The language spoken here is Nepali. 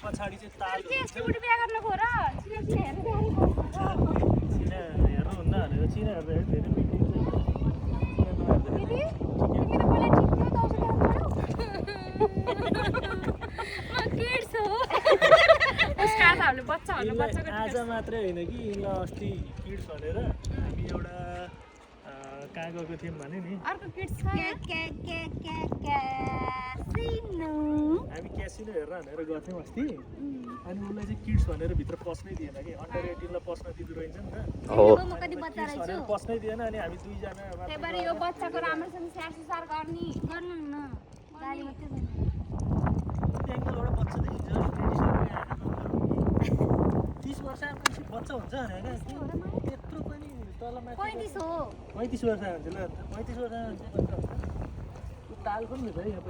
पछाडि चाहिँ ताल चिना हेर्नुहुन्न भनेर चिनाहरू धेरै मिटिङ आज मात्रै होइन कि यिनलाई अस्ति किड्स भनेर हामी एउटा कहाँ गएको थियौँ भने नि हामी क्यासिनो हेरेर भनेर गएको थियौँ अस्ति अनि उसलाई चाहिँ किड्स भनेर भित्र पस्नै दिएन कि अन्डर 18 लाई पस्न दिँदो रहेछ नि त पस्नै दिएन अनि हामी दुईजना यो बच्चाको राम्रोसँग स्याहार सुसार गर्ने गर्नु न गाली मात्रै एउटा बच्चा देखिन्छ 30 वर्ष आएपछि बच्चा हुन्छ भने त्यत्रो पनि तलमा 35 हो 35 वर्ष हुन्छ ल 35 वर्ष हुन्छ बच्चा हुन्छ ताल पनि हुन्छ है यहाँ